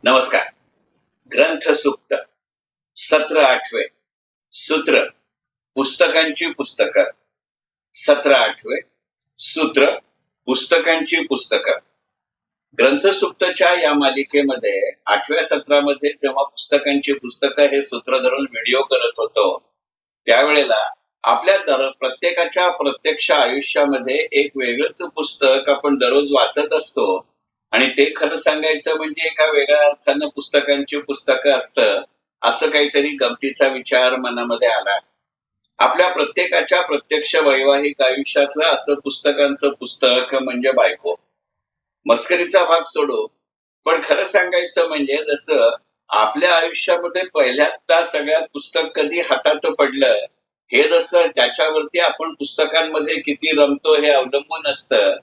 नमस्कार. ग्रंथसुक्त सत्र 8वे. सूत्र पुस्तकांची पुस्तकं. सत्र 8वे. सूत्र पुस्तकांची पुस्तकं. ग्रंथसुक्तच्या या मालिकेमध्ये 8व्या सत्रामध्ये जेव्हा पुस्तकांची पुस्तकं हे सूत्र धरून व्हिडिओ करत होतो त्यावेळेला आपल्या प्रत्येकाच्या प्रत्यक्ष आयुष्यामध्ये एक वेगळंच पुस्तक आपण दररोज वाचत असतो आणि ते खरं सांगायचं म्हणजे एका वेगळ्या अर्थानं पुस्तकांची पुस्तकं असतं, असं काहीतरी गमतीचा विचार मनामध्ये आला. आपल्या प्रत्येकाच्या प्रत्यक्ष वैवाहिक आयुष्यातलं असं पुस्तकांचं पुस्तक म्हणजे बायको. मस्करीचा भाग सोडू, पण खरं सांगायचं म्हणजे जसं आपल्या आयुष्यामध्ये पहिल्यांदा सगळ्यात पुस्तक कधी हातात पडलं, हे जसं त्याच्यावरती आपण पुस्तकांमध्ये किती रमतो हे अवलंबून असतं,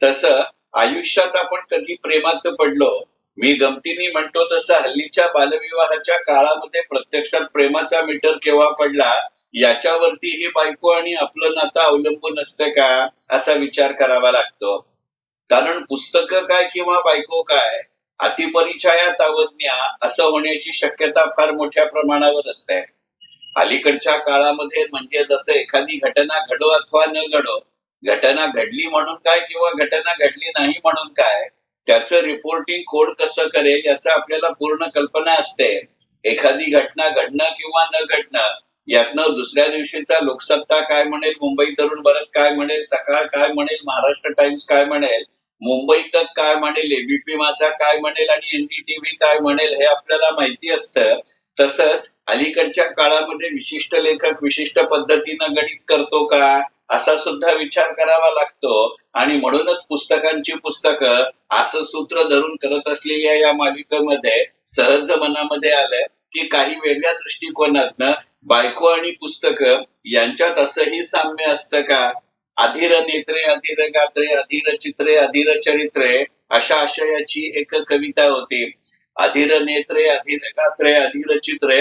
तसं आयुष्यात आपण कधी प्रेमात पडलो. मी गमतीने म्हणतो तसं हल्लीच्या बालविवाहाच्या काळामध्ये प्रत्यक्षात प्रेमाचा मीटर केव्हा पडला याच्यावरती ही बायको आणि आपलं नातं अवलंबून असतं का, असा विचार करावा लागतो. कारण पुस्तकं काय किंवा बायको काय, अतिपरिचयात अवज्ञा असं होण्याची शक्यता फार मोठ्या प्रमाणावर असते. अलीकडच्या काळामध्ये म्हणजे जसं एखादी घटना घडो अथवा न घडो, घटना घडली म्हणून काय किंवा घटना घडली नाही म्हणून काय, त्याचं रिपोर्टिंग कोण कसं करेल याचं आपल्याला पूर्ण कल्पना असते. एखादी घटना घडणं किंवा न घडणं यातनं दुसऱ्या दिवशीचा लोकसत्ता काय म्हणेल, मुंबई तरुण भारत काय म्हणेल, सकाळ काय म्हणेल, महाराष्ट्र टाइम्स काय म्हणेल, मुंबई तक काय म्हणेल, एबीपी माझा काय म्हणेल आणि एनडीटीव्ही काय म्हणेल हे आपल्याला माहिती असतं. तसंच अलीकडच्या काळामध्ये विशिष्ट लेखक विशिष्ट पद्धतीनं गणित करतो का, असा सुद्धा विचार करावा लागतो. आणि म्हणूनच पुस्तकांची पुस्तकं असं सूत्र धरून करत असलेल्या या मालिकेमध्ये सहज मनामध्ये आलं की काही वेगळ्या दृष्टिकोनातनं बायको आणि पुस्तकं यांच्यात असंही साम्य असतं का. अधीर नेत्रे अधीर गात्रे अधीर चित्रे अधीर चरित्रे अशा आशयाची एक कविता होती. अधीर नेत्रे अधीर गात्रे अधीर चित्रे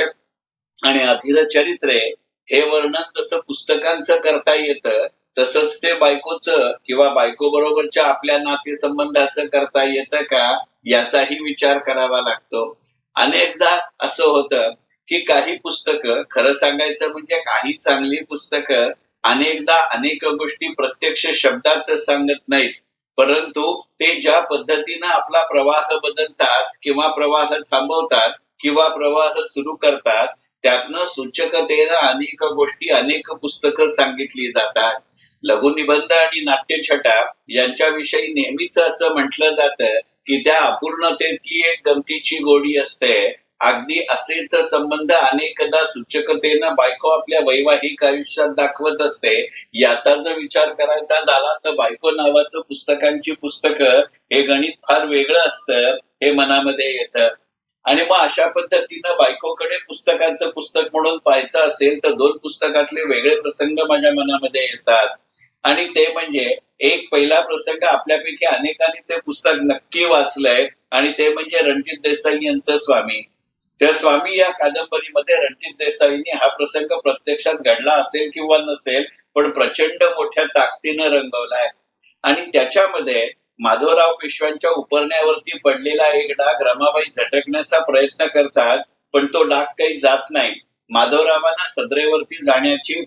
आणि अधीर चरित्रे हे वर्णन जसं पुस्तकांचं करता येतं, तसंच ते बायकोचं किंवा बायको बरोबरच्या आपल्या नातेसंबंधाचं करता येतं का, याचाही विचार करावा लागतो. अनेकदा असं होतं की काही पुस्तकं, खरं सांगायचं म्हणजे काही चांगली पुस्तकं अनेकदा अनेक गोष्टी प्रत्यक्ष शब्दात सांगत नाहीत, परंतु ते ज्या पद्धतीनं आपला प्रवाह बदलतात किंवा प्रवाह थांबवतात किंवा प्रवाह सुरू करतात, त्यातनं सूचकतेनं अनेक गोष्टी अनेक पुस्तकं सांगितली जातात. लघुनिबंध आणि नाट्यछटा यांच्याविषयी नेहमीच असं म्हटलं जातं की त्या अपूर्णतेतली एक गमतीची गोडी असते. अगदी असेच संबंध अनेकदा सूचकतेनं बायको आपल्या वैवाहिक आयुष्यात दाखवत असते. याचा जर विचार करायचा झाला तर बायको नावाचं पुस्तकांची पुस्तकं हे गणित फार वेगळं असतं हे मनामध्ये येतं. आणि मग अशा पद्धतीनं बायकोकडे पुस्तकांचं पुस्तक म्हणून पाहायचं असेल तर दोन पुस्तकातले वेगळे प्रसंग माझ्या मनामध्ये येतात. आणि ते म्हणजे एक पहिला प्रसंग, आपल्यापैकी अनेकांनी ते पुस्तक नक्की वाचलंय आणि ते म्हणजे रणजित देसाई यांचं स्वामी. त्या स्वामी या कादंबरीमध्ये रणजित देसाईंनी हा प्रसंग प्रत्यक्षात घडला असेल किंवा नसेल, पण प्रचंड मोठ्या ताकदीनं रंगवलाय. आणि त्याच्यामध्ये माधवराव पेशव्यांच्या उपरण्यावरती पडलेला एक डाग रमाबाई झटकण्याचा प्रयत्न करतात, पण तो डाग काही जात नाही. माधवरावांना सदरेवरती जाण्याची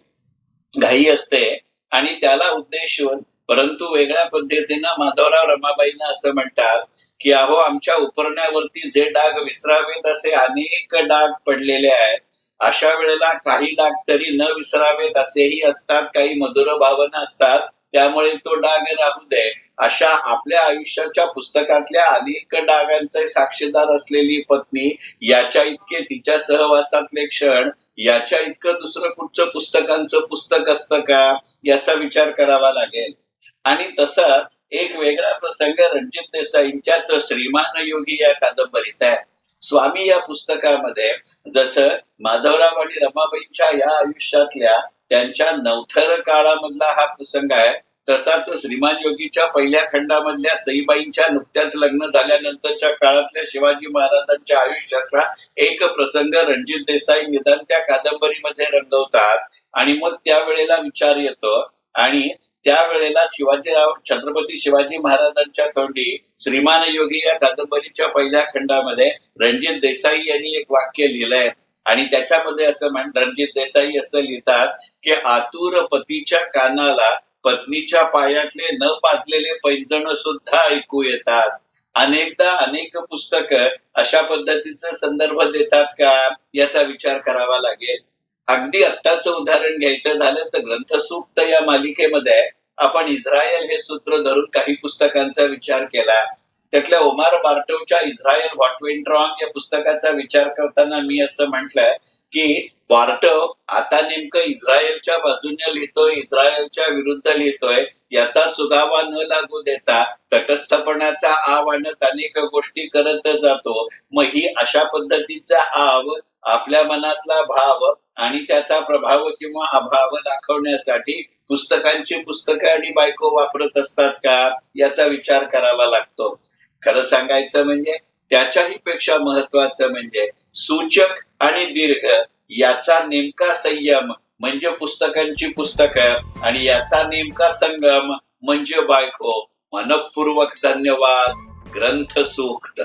घाई असते आणि त्याला उद्देशून, परंतु वेगळ्या पद्धतीनं माधवराव रमाबाईंना असं म्हणतात की अहो, आमच्या उपरण्यावरती जे डाग विसरावेत असे अनेक डाग पडलेले आहेत. अशा वेळेला काही डाग तरी न विसरावेत असेही असतात, काही मधुर भावना असतात, त्यामुळे तो डाग राहू दे. अशा आपल्या आयुष्याच्या पुस्तकातल्या अनेक डागांचे साक्षीदार असलेली पत्नी, याच्या इतके तिच्या सहवासातले क्षण, याच्या इतकं दुसरं कुठचं पुस्तकांचं पुस्तक असतं का, याचा विचार करावा लागेल. आणि तसाच एक वेगळा प्रसंग रणजित देसाईंच्याच श्रीमान योगी या कादंबरीत आहे. स्वामी या पुस्तकामध्ये जसं माधवराव आणि रमाबाईंच्या या आयुष्यातल्या त्यांच्या नवथर काळामधला हा प्रसंग आहे, तसाच श्रीमान योगीच्या पहिल्या खंडामधल्या सईबाईंच्या नुकत्याच लग्न झाल्यानंतरच्या काळातल्या शिवाजी महाराजांच्या आयुष्यातला एक प्रसंग रणजित देसाई निदान त्या कादंबरीमध्ये रंगवतात. आणि मग त्यावेळेला विचार येतो आणि त्यावेळेला शिवाजीराव छत्रपती शिवाजी महाराजांच्या तोंडी श्रीमान योगी या कादंबरीच्या पहिल्या खंडामध्ये रणजित देसाई यांनी एक वाक्य लिहिलंय आणि त्याच्यामध्ये रणजित देसाई असं लिहितात की आतुर पतीच्या कानाला पत्नीच्या पायातले न पाजलेले पैंजण सुद्धा ऐकू येतात. अनेकदा अनेक पुस्तकं अशा पद्धतीचा संदर्भ देतात का याचा विचार करावा लागेल. अगदी आत्ताचं उदाहरण घ्यायचं झालं तर ग्रंथसूक्त या मालिकेमध्ये आपण इस्रायल हे सूत्र धरून काही पुस्तकांचा विचार केला. त्यातल्या ओमार बार्टोच्या इस्रायल व्हॉट वेंट रॉंग या पुस्तकाचा विचार करताना मी असं म्हटलं की बार्टो आता नेमकं इस्रायलच्या बाजूने लिहितोय, इस्रायलच्या विरुद्ध लिहितोय याचा सुगावा न लागू देता तटस्थपणाचा आव आणत अनेक गोष्टी करत जातो. मग ही अशा पद्धतीचा आव आपल्या मनातला भाव आणि त्याचा प्रभाव किंवा अभाव दाखवण्यासाठी पुस्तकं आणि बायको वापरत असतात का याचा विचार करावा लागतो. खरं सांगायचं म्हणजे त्याच्याही पेक्षा महत्वाचं म्हणजे सूचक आणि दीर्घ याचा नेमका संयम म्हणजे पुस्तकांची पुस्तकं आणि याचा नेमका संगम म्हणजे बायको. मनपूर्वक धन्यवाद. ग्रंथसूक्त.